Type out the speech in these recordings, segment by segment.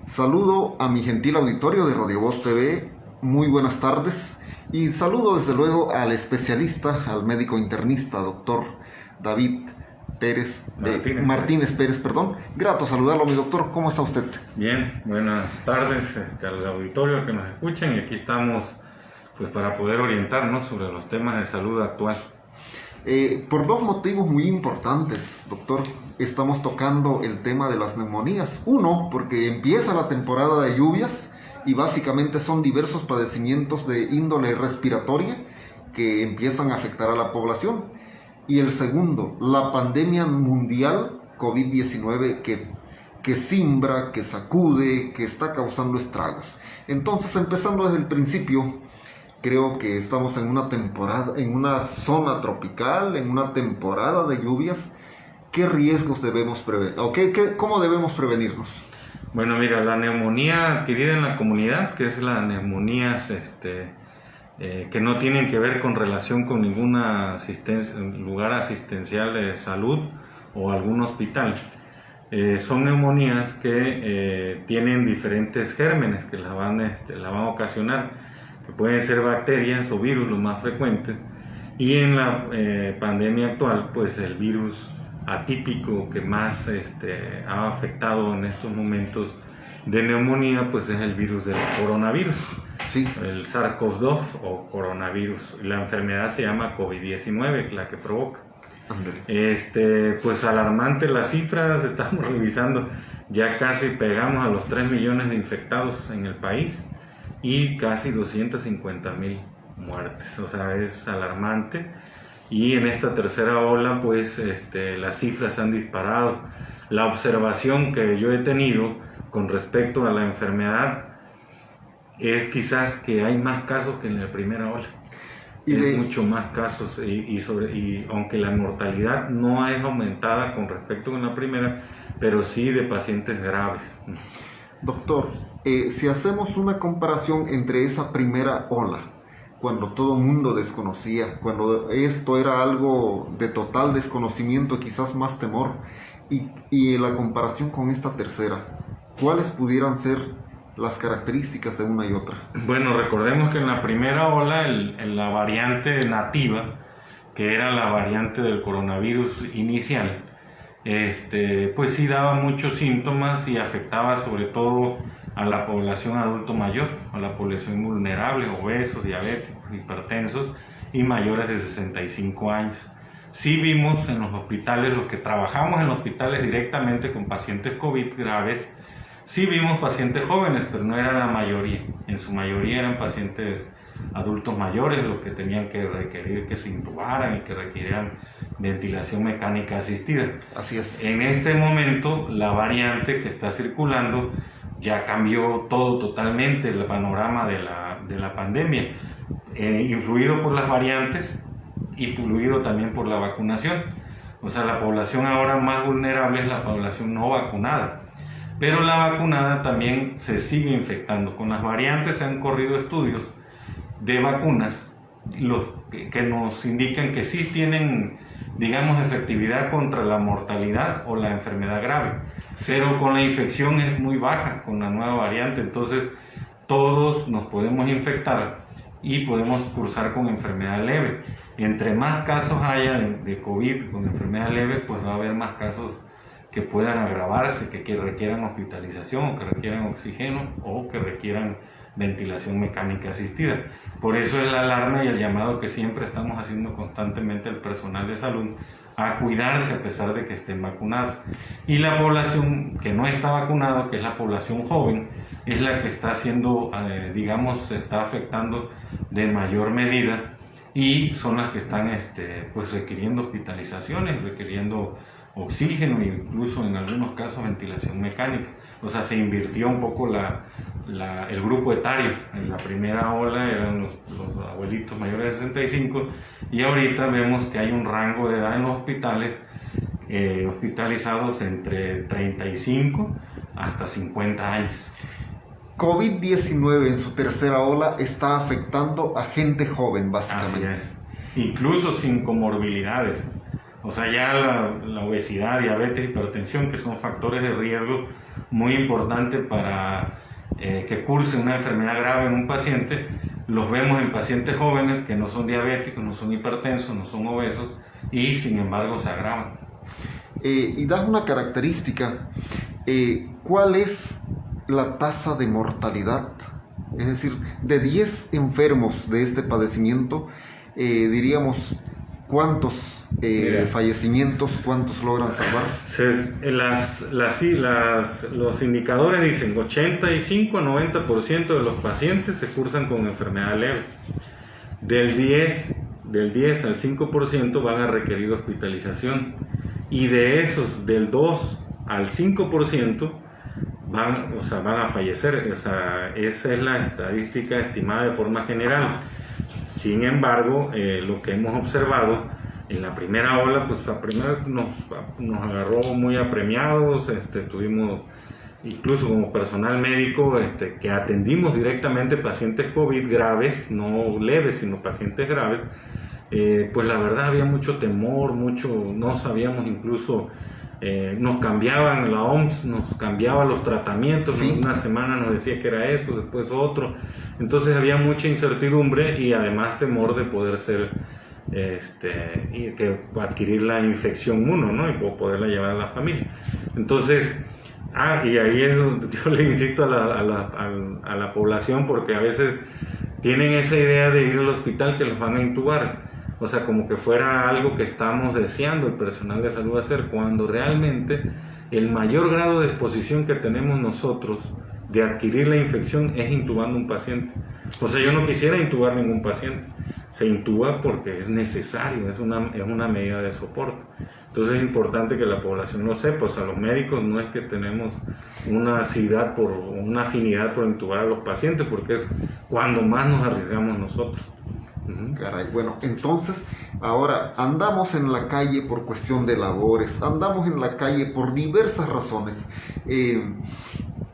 Saludo a mi gentil auditorio de Radio Voz TV, muy buenas tardes, y saludo desde luego al especialista, al médico internista, doctor David Martínez Pérez. Grato saludarlo, mi doctor, ¿cómo está usted? Bien, buenas tardes al auditorio que nos escuchan, y aquí estamos pues para poder orientarnos sobre los temas de salud actual. Por dos motivos muy importantes, doctor, estamos tocando el tema de las neumonías. Uno, porque empieza la temporada de lluvias y básicamente son diversos padecimientos de índole respiratoria que empiezan a afectar a la población. Y el segundo, la pandemia mundial COVID-19 que simbra, que sacude, que está causando estragos. Entonces, empezando desde el principio, creo que estamos en una temporada, en una zona tropical, en una temporada de lluvias. ¿Qué riesgos debemos prevenir? ¿Cómo debemos prevenirnos? Bueno, mira, la neumonía adquirida en la comunidad, que es la neumonías que no tienen que ver con relación con ninguna lugar asistencial de salud o algún hospital. Son neumonías que tienen diferentes gérmenes que la van a ocasionar, que pueden ser bacterias o virus, los más frecuentes. Y en la pandemia actual, pues el virus atípico que más ha afectado en estos momentos de neumonía, pues es el virus del coronavirus. Sí. El SARS-CoV-2 o coronavirus. La enfermedad se llama COVID-19, la que provoca. Pues alarmante las cifras, estamos revisando, ya casi pegamos a los 3 millones de infectados en el país y casi 250,000 muertes, o sea, es alarmante. Y en esta tercera ola, pues las cifras han disparado. La observación que yo he tenido con respecto a la enfermedad es quizás que hay más casos que en la primera ola. Mucho más casos y aunque la mortalidad no es aumentada con respecto a la primera, pero sí de pacientes graves. Doctor, si hacemos una comparación entre esa primera ola, cuando todo el mundo desconocía, cuando esto era algo de total desconocimiento, quizás más temor, y la comparación con esta tercera, ¿cuáles pudieran ser las características de una y otra? Bueno, recordemos que en la primera ola, en la variante nativa, que era la variante del coronavirus inicial, pues sí daba muchos síntomas y afectaba sobre todo a la población adulto mayor, a la población vulnerable, obesos, diabéticos, hipertensos y mayores de 65 años. Sí vimos en los hospitales, los que trabajamos en hospitales directamente con pacientes COVID graves, sí vimos pacientes jóvenes, pero no era la mayoría. En su mayoría eran pacientes adultos mayores, los que tenían que requerir que se intubaran y que requerían ventilación mecánica asistida. Así es. En este momento, la variante que está circulando ya cambió todo totalmente el panorama de la pandemia, influido por las variantes y influido también por la vacunación. O sea, la población ahora más vulnerable es la población no vacunada. Pero la vacunada también se sigue infectando. Con las variantes se han corrido estudios de vacunas que nos indican que sí tienen, digamos, efectividad contra la mortalidad o la enfermedad grave, pero con la infección es muy baja con la nueva variante. Entonces todos nos podemos infectar y podemos cursar con enfermedad leve. Entre más casos haya de COVID con enfermedad leve, pues va a haber más casos que puedan agravarse, que requieran hospitalización, o que requieran oxígeno, o que requieran ventilación mecánica asistida. Por eso es la alarma y el llamado que siempre estamos haciendo constantemente al personal de salud a cuidarse a pesar de que estén vacunados. Y la población que no está vacunada, que es la población joven, es la que está siendo, se está afectando de mayor medida, y son las que están pues requiriendo hospitalizaciones, requiriendo oxígeno e incluso en algunos casos ventilación mecánica. O sea, se invirtió un poco el grupo etario. En la primera ola eran los abuelitos mayores de 65 y ahorita vemos que hay un rango de edad en los hospitales hospitalizados entre 35 hasta 50 años. COVID-19 en su tercera ola está afectando a gente joven, básicamente. Así es. Incluso sin comorbilidades. O sea, ya la obesidad, diabetes, hipertensión, que son factores de riesgo muy importantes para que curse una enfermedad grave en un paciente, los vemos en pacientes jóvenes que no son diabéticos, no son hipertensos, no son obesos y sin embargo se agravan. Y das una característica, ¿cuál es la tasa de mortalidad? Es decir, de 10 enfermos de este padecimiento, diríamos, ¿cuántos fallecimientos, cuántos logran salvar? Los indicadores dicen 85 a 90% de los pacientes se cursan con enfermedad leve. Del 10 al 5% van a requerir hospitalización. Y de esos, del 2 al 5%, van a fallecer. Esa es la estadística estimada de forma general. Sin embargo, lo que hemos observado en la primera ola, pues la primera nos agarró muy apremiados, tuvimos incluso como personal médico que atendimos directamente pacientes COVID graves, no leves, sino pacientes graves. Pues la verdad había mucho temor, no sabíamos incluso, nos cambiaban, la OMS nos cambiaba los tratamientos, sí. Una semana nos decía que era esto, después otro, entonces había mucha incertidumbre y además temor de poder ser, y que adquirir la infección uno, ¿no? Y poderla llevar a la familia. Entonces, y ahí es donde yo le insisto a la población, porque a veces tienen esa idea de ir al hospital que los van a intubar. O sea, como que fuera algo que estamos deseando el personal de salud hacer, cuando realmente el mayor grado de exposición que tenemos nosotros de adquirir la infección es intubando un paciente. O sea, yo no quisiera intubar ningún paciente. Se intuba porque es necesario, es una medida de soporte. Entonces es importante que la población lo sepa. O sea, los médicos no es que tenemos una afinidad por intubar a los pacientes, porque es cuando más nos arriesgamos nosotros. Caray, bueno, entonces ahora andamos en la calle por cuestión de labores, andamos en la calle por diversas razones.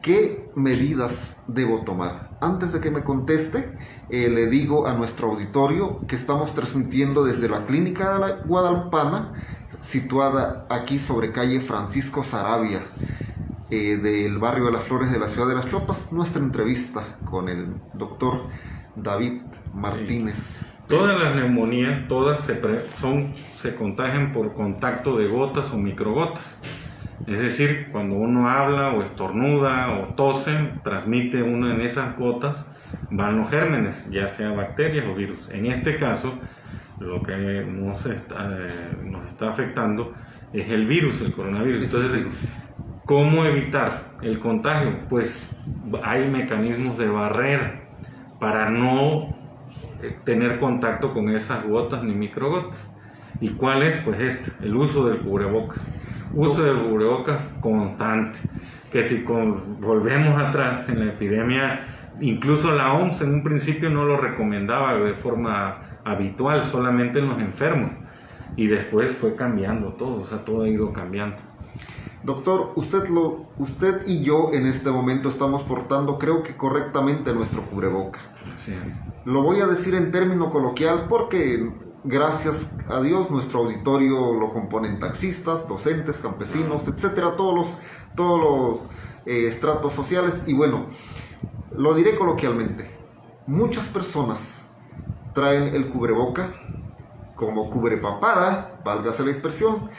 ¿Qué medidas debo tomar? Antes de que me conteste, le digo a nuestro auditorio que estamos transmitiendo desde la Clínica Guadalupana, situada aquí sobre calle Francisco Saravia, del barrio de las Flores de la ciudad de Las Chopas, nuestra entrevista con el doctor David Martínez. Sí. Todas las neumonías, se contagian por contacto de gotas o microgotas. Es decir, cuando uno habla o estornuda o tose, transmite uno en esas gotas, van los gérmenes, ya sea bacterias o virus. En este caso, lo que nos está afectando es el virus, el coronavirus. Entonces, ¿cómo evitar el contagio? Pues hay mecanismos de barrera para no tener contacto con esas gotas ni microgotas. ¿Y cuál es? Pues el uso del cubrebocas. Uso del cubrebocas constante. Que si volvemos atrás en la epidemia, incluso la OMS en un principio no lo recomendaba de forma habitual, solamente en los enfermos. Y después fue cambiando todo, o sea, todo ha ido cambiando. Doctor, usted y yo en este momento estamos portando, creo que correctamente, nuestro cubreboca. Así es. Lo voy a decir en término coloquial porque, gracias a Dios, nuestro auditorio lo componen taxistas, docentes, campesinos, etcétera, todos los estratos sociales. Y bueno, lo diré coloquialmente. Muchas personas traen el cubreboca como cubrepapada, válgase la expresión.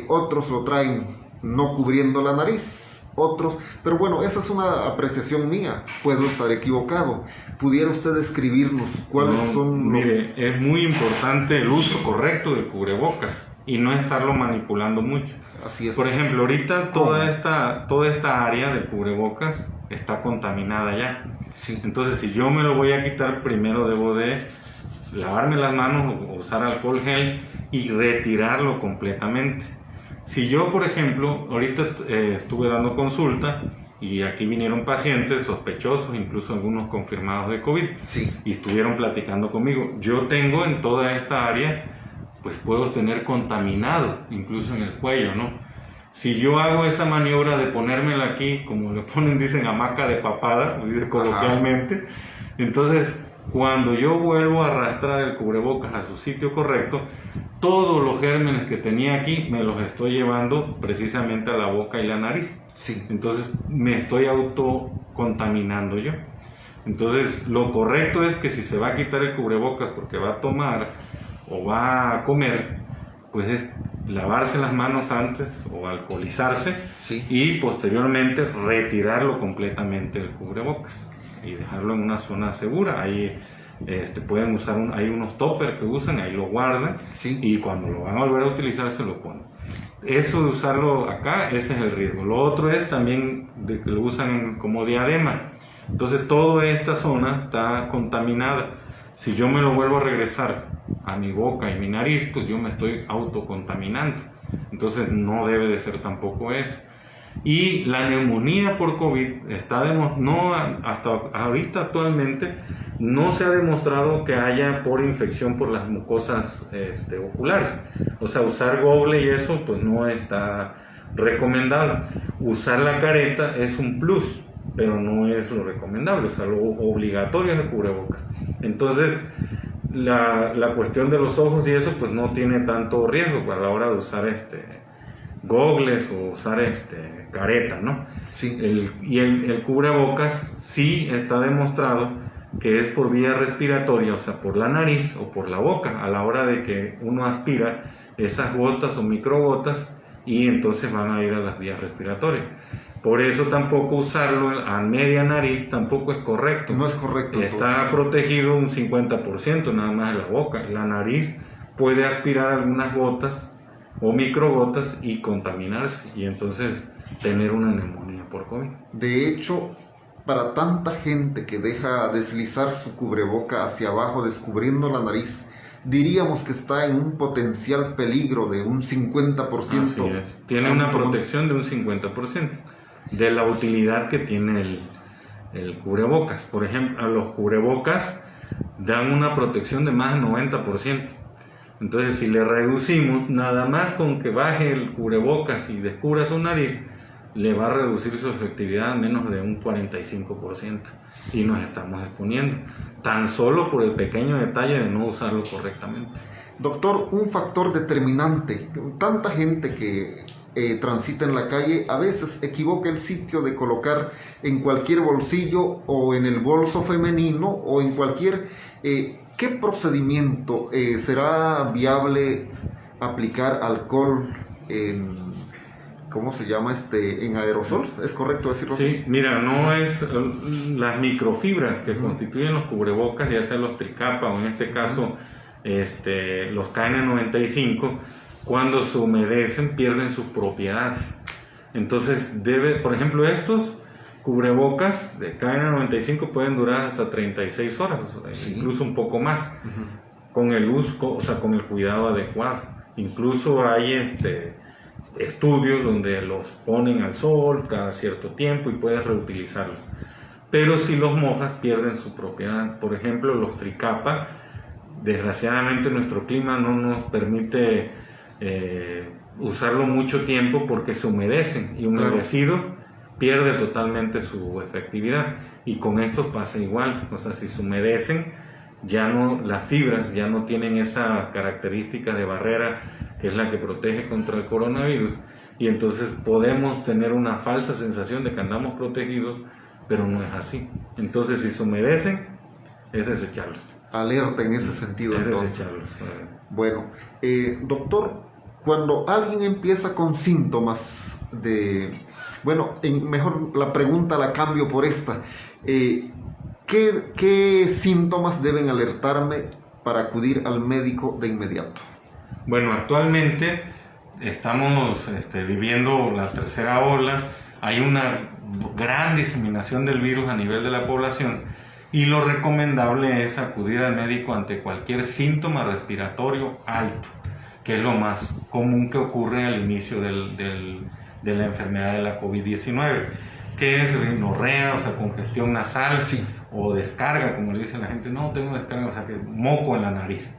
Otros lo traen no cubriendo la nariz, otros, pero bueno, esa es una apreciación mía, puedo estar equivocado. ¿Pudiera usted describirnos cuáles son los...? Mire, es muy importante el uso correcto del cubrebocas y no estarlo manipulando mucho. Así es. Por ejemplo, ahorita toda esta área del cubrebocas está contaminada ya. Sí. Entonces, si yo me lo voy a quitar, primero debo de lavarme las manos, usar alcohol gel y retirarlo completamente. Si yo, por ejemplo, ahorita estuve dando consulta y aquí vinieron pacientes sospechosos, incluso algunos confirmados de COVID, sí, y estuvieron platicando conmigo. Yo tengo en toda esta área, pues puedo tener contaminado, incluso en el cuello, ¿no? Si yo hago esa maniobra de ponérmela aquí, como le ponen, dicen hamaca de papada, dice coloquialmente, entonces Cuando yo vuelvo a arrastrar el cubrebocas a su sitio correcto, todos los gérmenes que tenía aquí me los estoy llevando precisamente a la boca y la nariz. Sí. Entonces me estoy autocontaminando yo. Entonces lo correcto es que si se va a quitar el cubrebocas porque va a tomar o va a comer, pues es lavarse las manos antes o alcoholizarse, Sí. y posteriormente retirarlo completamente del cubrebocas y dejarlo en una zona segura. Ahí pueden usar hay unos toppers que usan, ahí lo guardan, Sí. y cuando lo van a volver a utilizar se lo ponen. Eso de usarlo acá, ese es el riesgo. Lo otro es también de que lo usan como diadema. Entonces toda esta zona está contaminada. Si yo me lo vuelvo a regresar a mi boca y mi nariz, pues yo me estoy autocontaminando. Entonces no debe de ser tampoco eso. Y la neumonía por COVID hasta ahorita actualmente no se ha demostrado que haya por infección por las mucosas oculares. O sea, usar gogle y eso pues no está recomendable. Usar la careta es un plus, pero no es lo recomendable. O sea, lo obligatorio es el cubrebocas. Entonces la cuestión de los ojos y eso pues no tiene tanto riesgo a la hora de usar gogles o usar careta, ¿no? Sí. El cubrebocas sí está demostrado que es por vía respiratoria, o sea, por la nariz o por la boca, a la hora de que uno aspira esas gotas o microgotas, y entonces van a ir a las vías respiratorias. Por eso tampoco usarlo a media nariz tampoco es correcto. No es correcto. Está protegido un 50% nada más de la boca. La nariz puede aspirar algunas gotas o microgotas y contaminarse, y entonces tener una neumonía por COVID. De hecho, para tanta gente que deja deslizar su cubreboca hacia abajo descubriendo la nariz, diríamos que está en un potencial peligro de un 50%. Así es. Tiene una protección de un 50% de la utilidad que tiene el cubrebocas. Por ejemplo, los cubrebocas dan una protección de más del 90%. Entonces, si le reducimos, nada más con que baje el cubrebocas y descubra su nariz, le va a reducir su efectividad a menos de un 45%, y nos estamos exponiendo, tan solo por el pequeño detalle de no usarlo correctamente. Doctor, un factor determinante, tanta gente que transita en la calle a veces equivoca el sitio de colocar en cualquier bolsillo o en el bolso femenino o en cualquier... ¿Qué procedimiento será viable aplicar alcohol en... ¿Cómo se llama? En aerosol, ¿es correcto decirlo así? Sí, mira, no es las microfibras que constituyen los cubrebocas, ya sea los tricapa o en este caso los KN95, cuando se humedecen pierden sus propiedades. Entonces por ejemplo, estos cubrebocas de KN95 pueden durar hasta 36 horas, sí, incluso un poco más, con el uso, o sea, con el cuidado adecuado. Incluso hay estudios donde los ponen al sol cada cierto tiempo y puedes reutilizarlos. Pero si los mojas pierden su propiedad. Por ejemplo, los tricapa, desgraciadamente nuestro clima no nos permite usarlo mucho tiempo porque se humedecen, y humedecido pierde totalmente su efectividad. Y con esto pasa igual, o sea, si se humedecen, ya no, las fibras ya no tienen esa característica de barrera que es la que protege contra el coronavirus, y entonces podemos tener una falsa sensación de que andamos protegidos, pero no es así. Entonces, si se humedecen, es desecharlos. Alerta en ese sentido. Es entonces. desecharlos. Bueno, doctor, cuando alguien empieza con síntomas de... Bueno, mejor la pregunta la cambio por esta. ¿Qué síntomas deben alertarme para acudir al médico de inmediato? Bueno, actualmente estamos viviendo la tercera ola, hay una gran diseminación del virus a nivel de la población, y lo recomendable es acudir al médico ante cualquier síntoma respiratorio alto, que es lo más común que ocurre al inicio de la enfermedad de la COVID-19, que es rinorrea, o sea, congestión nasal, sí, o descarga, como le dice la gente, no tengo descarga, o sea, que moco en la nariz,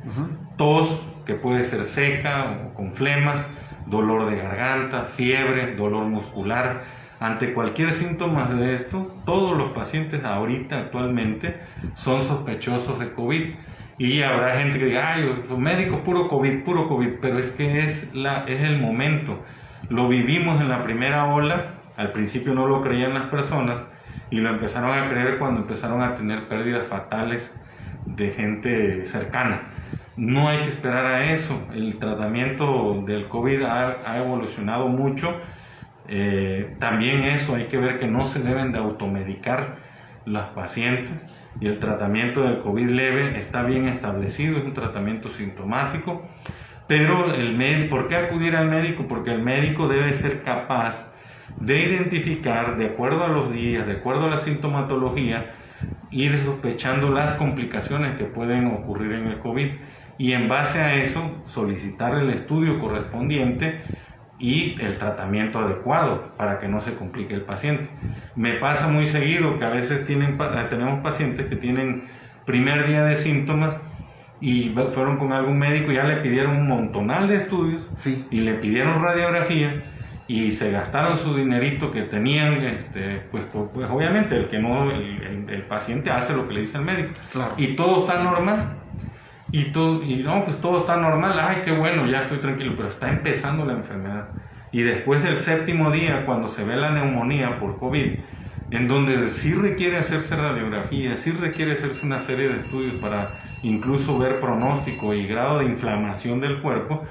tos, que puede ser seca o con flemas, dolor de garganta, fiebre, dolor muscular, ante cualquier síntoma de esto, todos los pacientes ahorita actualmente son sospechosos de COVID. Y habrá gente que diga, ay, los médicos puro COVID, pero es que es el momento. Lo vivimos en la primera ola, al principio no lo creían las personas y lo empezaron a creer cuando empezaron a tener pérdidas fatales de gente cercana. No hay que esperar a eso, el tratamiento del COVID ha evolucionado mucho. También eso, hay que ver que no se deben de automedicar los pacientes, y el tratamiento del COVID leve está bien establecido, es un tratamiento sintomático, pero ¿por qué acudir al médico? Porque el médico debe ser capaz de identificar, de acuerdo a los días, de acuerdo a la sintomatología, ir sospechando las complicaciones que pueden ocurrir en el COVID, y en base a eso solicitar el estudio correspondiente y el tratamiento adecuado para que no se complique el paciente. Me pasa muy seguido que a veces tenemos pacientes que tienen primer día de síntomas y fueron con algún médico y ya le pidieron un montonal de estudios, Sí. y le pidieron radiografía y se gastaron su dinerito que tenían, pues obviamente el paciente hace lo que le dice el médico. Claro. Y todo está normal. Pues todo está normal, ay, qué bueno, ya estoy tranquilo, pero está empezando la enfermedad. Y después del 7º día, cuando se ve la neumonía por COVID, en donde sí requiere hacerse radiografía, sí requiere hacerse una serie de estudios para incluso ver pronóstico y grado de inflamación del cuerpo,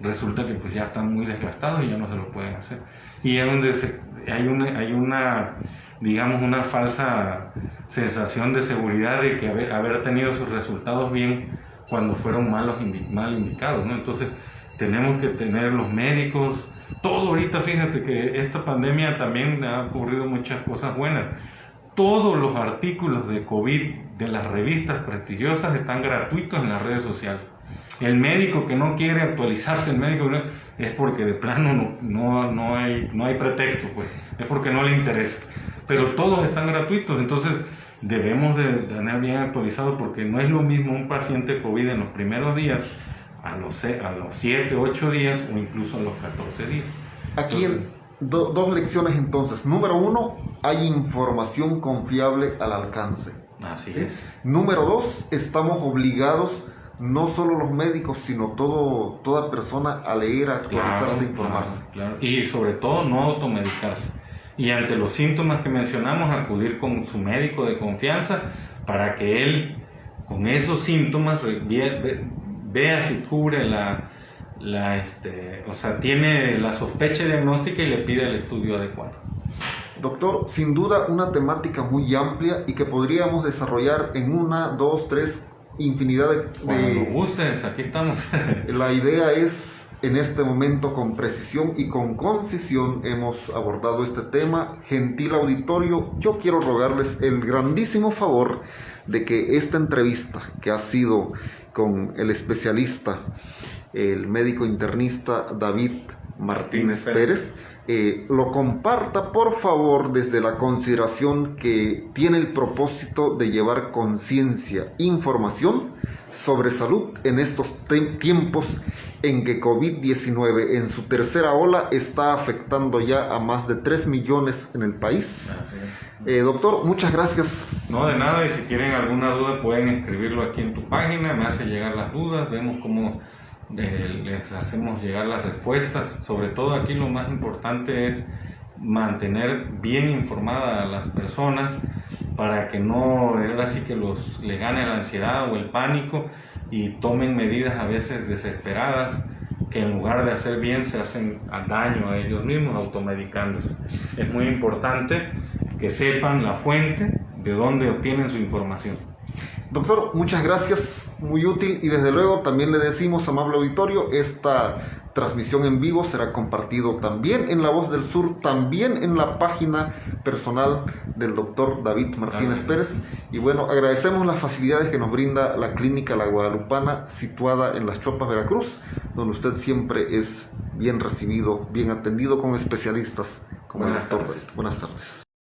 resulta que pues ya están muy desgastados y ya no se lo pueden hacer. Y es donde hay una digamos, una falsa sensación de seguridad de que haber tenido sus resultados bien cuando fueron mal indicados, ¿no? Entonces tenemos que tener los médicos, todo ahorita. Fíjate que esta pandemia también ha ocurrido muchas cosas buenas. Todos los artículos de COVID de las revistas prestigiosas están gratuitos en las redes sociales. El médico que no quiere actualizarse, es porque de plano no hay pretexto, pues, es porque no le interesa. Pero todos están gratuitos, entonces debemos de tener bien actualizado, porque no es lo mismo un paciente COVID en los primeros días a los 7, 8 días o incluso a los 14 días. Aquí dos lecciones entonces. Número 1, hay información confiable al alcance. Así ¿Sí? es. Número 2, estamos obligados, no solo los médicos, sino toda persona, a leer, a actualizarse, a informarse. Claro. Y sobre todo no automedicarse. Y ante los síntomas que mencionamos, acudir con su médico de confianza para que él, con esos síntomas, vea si cubre tiene la sospecha diagnóstica y le pide el estudio adecuado. Doctor, sin duda una temática muy amplia y que podríamos desarrollar en 1, 2, 3, infinidad de... Cuando gustes, aquí estamos. La idea es, en este momento, con precisión y con concisión, hemos abordado este tema. Gentil auditorio, yo quiero rogarles el grandísimo favor de que esta entrevista, que ha sido con el especialista, el médico internista David Martínez Pérez, lo comparta, por favor, desde la consideración que tiene el propósito de llevar conciencia, información sobre salud en estos tiempos en que COVID-19 en su tercera ola está afectando ya a más de 3 millones en el país. Doctor, muchas gracias. No, de nada, y si tienen alguna duda pueden escribirlo aquí en tu página, me hace llegar las dudas, vemos cómo les hacemos llegar las respuestas. Sobre todo aquí lo más importante es mantener bien informada a las personas para que no, ahora sí que les gane la ansiedad o el pánico y tomen medidas a veces desesperadas, que en lugar de hacer bien se hacen daño a ellos mismos automedicándose. Es muy importante que sepan la fuente de dónde obtienen su información. Doctor, muchas gracias, muy útil, y desde luego también le decimos, amable auditorio, esta transmisión en vivo será compartido también en La Voz del Sur, también en la página personal del doctor David Martínez Pérez. Y bueno, agradecemos las facilidades que nos brinda la Clínica La Guadalupana, situada en Las Chopas, Veracruz, donde usted siempre es bien recibido, bien atendido con especialistas como el doctor David. Buenas tardes.